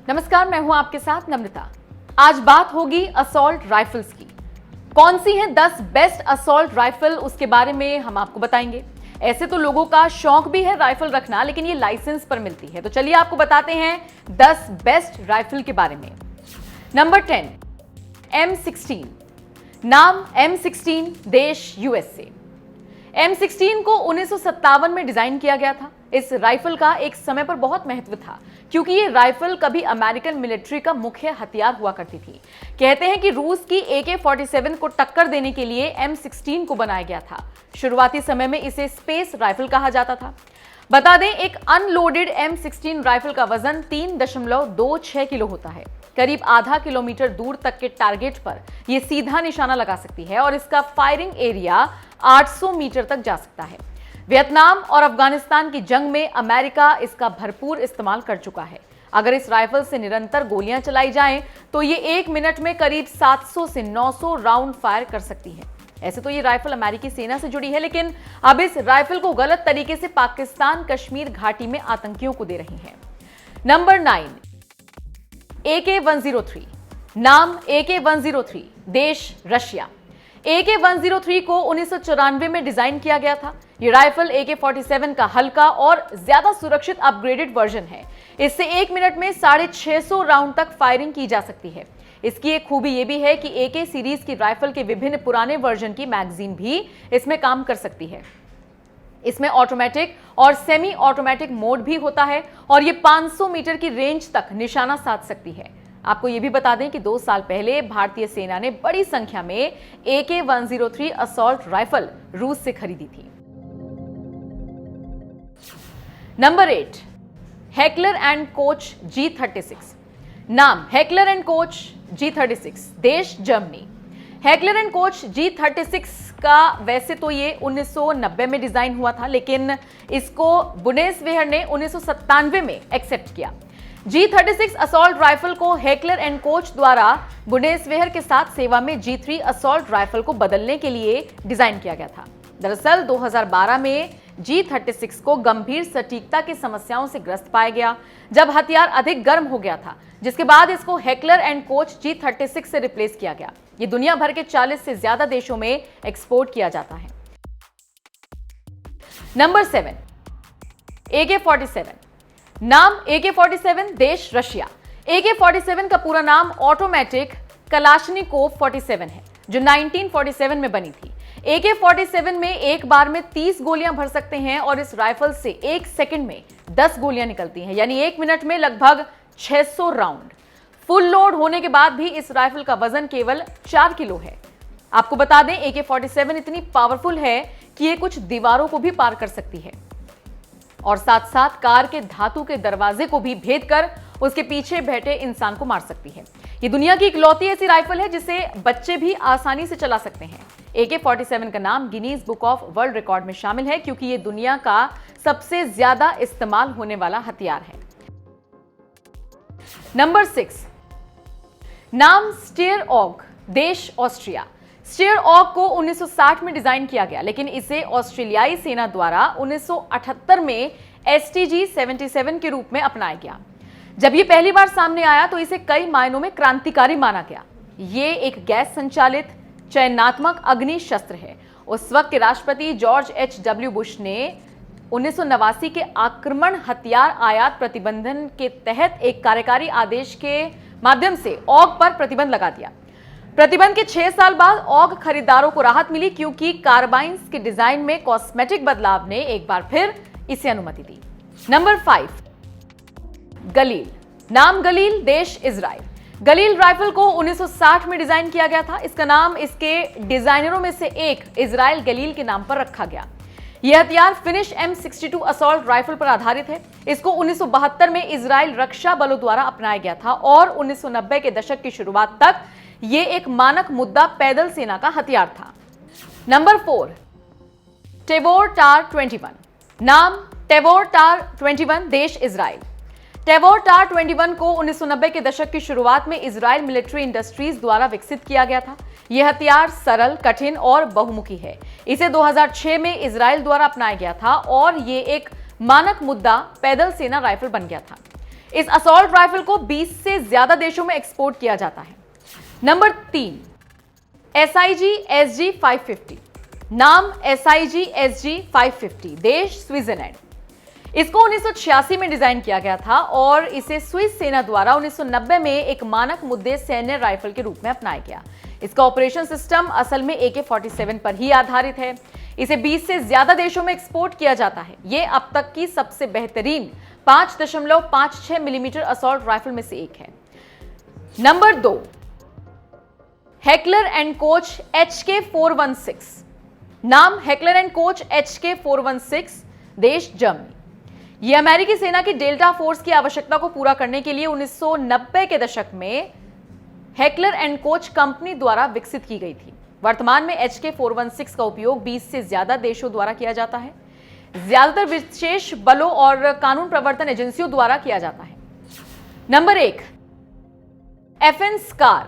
नमस्कार, मैं हूं आपके साथ नम्रता। आज बात होगी असॉल्ट राइफल्स की। कौन सी हैं 10 बेस्ट असॉल्ट राइफल, उसके बारे में हम आपको बताएंगे। ऐसे तो लोगों का शौक भी है राइफल रखना, लेकिन ये लाइसेंस पर मिलती है। तो चलिए आपको बताते हैं 10 बेस्ट राइफल के बारे में। Number 10, M16। नाम M16, देश यूएसए। M16 को 1957 में डिजाइन किया गया था। इस राइफल का एक समय पर बहुत महत्व था, क्योंकि ये राइफल कभी अमेरिकन मिलिट्री का मुख्य हथियार हुआ करती थी। कहते हैं कि रूस की AK-47 को टक्कर देने के लिए M16 को बनाया गया था। शुरुआती समय में इसे स्पेस राइफल कहा जाता था। बता दें, एक अनलोडेड M16 राइफल का वजन 3.26 किलो होता है। करीब आधा किलोमीटर दूर तक के टारगेट पर यह सीधा निशाना लगा सकती है और इसका फायरिंग एरिया 800 मीटर तक जा सकता है। वियतनाम और अफगानिस्तान की जंग में अमेरिका इसका भरपूर इस्तेमाल कर चुका है। अगर इस राइफल से निरंतर गोलियां चलाई जाएं, तो ये 1 मिनट में करीब 700 से 900 राउंड फायर कर सकती है। ऐसे तो ये राइफल अमेरिकी सेना से जुड़ी है, लेकिन अब इस राइफल को गलत तरीके से पाकिस्तान कश्मीर घाटी में आतंकियों को दे रही है। Number 9, AK-103। नाम AK-103, देश रशिया। AK-103 को 1994 में डिजाइन किया गया था। यह राइफल AK-47 का हल्का और ज्यादा सुरक्षित अपग्रेडेड वर्जन है। इससे 1 मिनट में 650 राउंड तक फायरिंग की जा सकती है। इसकी एक खूबी यह भी है कि AK सीरीज की राइफल के विभिन्न पुराने वर्जन की मैगजीन भी इसमें काम कर सकती है। इसमें ऑटोमेटिक और सेमी ऑटोमेटिक मोड भी होता है और ये 500 मीटर की रेंज तक निशाना साध सकती है। आपको यह भी बता दें कि 2 साल पहले भारतीय सेना ने बड़ी संख्या में AK-103 असॉल्ट राइफल रूस से खरीदी थी। Number 8, Heckler and Koch G36। नाम हेकलर एंड कोच G36, देश Germany. Heckler and Koch G36 का वैसे तो ये 1990 में डिजाइन हुआ था, लेकिन इसको बुंडेसवेयर ने 1997 में एक्सेप्ट किया। G36 असॉल्ट राइफल को हेकलर एंड कोच द्वारा बुंडेसवेयर के साथ सेवा में G3 असॉल्ट राइफल को बदलने के लिए डिजाइन किया गया था। दरअसल 2012 में G36 को गंभीर सटीकता की समस्याओं से ग्रस्त पाया गया, जब हथियार अधिक गर्म हो गया था, जिसके बाद इसको हेकलर एंड कोच G36 से रिप्लेस किया गया। ये दुनिया भर के 40 से ज्यादा देशों में एक्सपोर्ट किया जाता है। Number 7, AK-47। नाम AK-47, देश रशिया। AK-47 का पूरा नाम ऑटोमेटिक कलाशनिकोव 47 है, जो 1947 में बनी थी। AK-47 में एक बार में 30 गोलियां भर सकते हैं और इस राइफल से 1 सेकंड में 10 गोलियां निकलती हैं, यानी 1 मिनट में लगभग 600 राउंड। फुल लोड होने के बाद भी इस राइफल का वजन केवल 4 किलो है। आपको बता दें, AK-47 इतनी पावरफुल है कि ये कुछ दीवारों को भी पार कर सकती है और साथ साथ कार के धातु के दरवाजे को भी भेद कर उसके पीछे बैठे इंसान को मार सकती है। ये दुनिया की इकलौती ऐसी राइफल है जिसे बच्चे भी आसानी से चला सकते हैं। AK-47 का नाम Guinness book of world record में शामिल है, क्योंकि ये दुनिया का सबसे ज्यादा इस्तेमाल होने वाला हथियार है। नंबर 6, नाम स्टेयर ऑग, देश ऑस्ट्रिया। स्टेयर ऑग को 1960 में डिजाइन किया गया, लेकिन इसे ऑस्ट्रेलियाई सेना द्वारा 1978 में STG-77 के रूप में अपनाया गया। जब यह पहली बार सामने आया तो इसे कई मायनों में क्रांतिकारी माना गया। ये एक गैस संचालित चयनात्मक अग्नि शस्त्र है। उस वक्त के राष्ट्रपति जॉर्ज H.W. बुश ने 1989 के आक्रमण हथियार आयात प्रतिबंधन के तहत एक कार्यकारी आदेश के माध्यम से ऑग पर प्रतिबंध लगा दिया। प्रतिबंध के 6 साल बाद ऑग खरीदारों को राहत मिली, क्योंकि कार्बाइन्स के डिजाइन में कॉस्मेटिक बदलाव ने एक बार फिर इसे अनुमति दी। नंबर 5, गलील। नाम गलील, देश इजराइल। गलील राइफल को 1960 में डिजाइन किया गया था। इसका नाम इसके डिजाइनरों में से एक इजराइल गलील के नाम पर रखा गया। यह हथियार फिनिश M62 असॉल्ट राइफल पर आधारित है। इसको 1972 में इजराइल रक्षा बलों द्वारा अपनाया गया था और 1990 के दशक की शुरुआत तक यह एक मानक मुद्दा पैदल सेना का हथियार था। नंबर 4, टेबोर टार 21। नाम टेबोर टार 21, देश इजराइल। टेबोर टार 21 को 1990 के दशक की शुरुआत में इजराइल मिलिट्री इंडस्ट्रीज द्वारा विकसित किया गया था। यह हथियार सरल, कठिन और बहुमुखी है। इसे 2006 में इजराइल द्वारा अपनाया गया था और यह एक मानक मुद्दा पैदल सेना राइफल बन गया था। इस असॉल्ट राइफल को 20 से ज्यादा देशों में एक्सपोर्ट किया जाता है। Number 3, SIG SG 550। नाम SIG SG 550, देश स्विट्जरलैंड। इसको 1986 में डिजाइन किया गया था और इसे स्विस सेना द्वारा 1990 में एक मानक मुद्दे सैन्य राइफल के रूप में अपनाया गया। इसका ऑपरेशन सिस्टम असल में AK-47 पर ही आधारित है। इसे 20 से ज्यादा देशों में एक्सपोर्ट किया जाता है। यह अब तक की सबसे बेहतरीन 5.56 मिलीमीटर असॉल्ट राइफल में से एक है। Number 2, Heckler and Koch HK416। नाम हेकलर एंड कोच HK416, देश जर्मनी। यह अमेरिकी सेना की डेल्टा फोर्स की आवश्यकता को पूरा करने के लिए 1990 के दशक में हेकलर एंड कोच कंपनी द्वारा विकसित की गई थी। वर्तमान में HK416 का उपयोग 20 से ज्यादा देशों द्वारा किया जाता है। ज्यादातर विशेष बलों और कानून प्रवर्तन एजेंसियों द्वारा किया जाता है। Number 1, FN SCAR।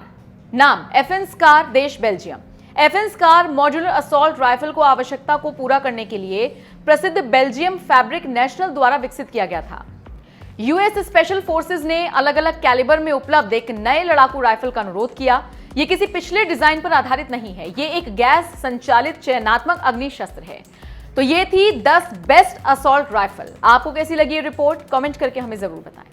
नाम FN SCAR, देश Belgium. FN SCAR modular assault rifle को आवश्यकता को पूरा करने के लिए प्रसिद्ध बेल्जियम फैब्रिक नेशनल द्वारा विकसित किया गया था। यूएस स्पेशल फोर्सेस ने अलग अलग कैलिबर में उपलब्ध एक नए लड़ाकू राइफल का अनुरोध किया। यह किसी पिछले डिजाइन पर आधारित नहीं है, यह एक गैस संचालित चयनात्मक अग्नि शस्त्र है। तो ये थी 10 बेस्ट असॉल्ट राइफल। आपको कैसी लगी ये रिपोर्ट? कमेंट करके हमें जरूर बताएं।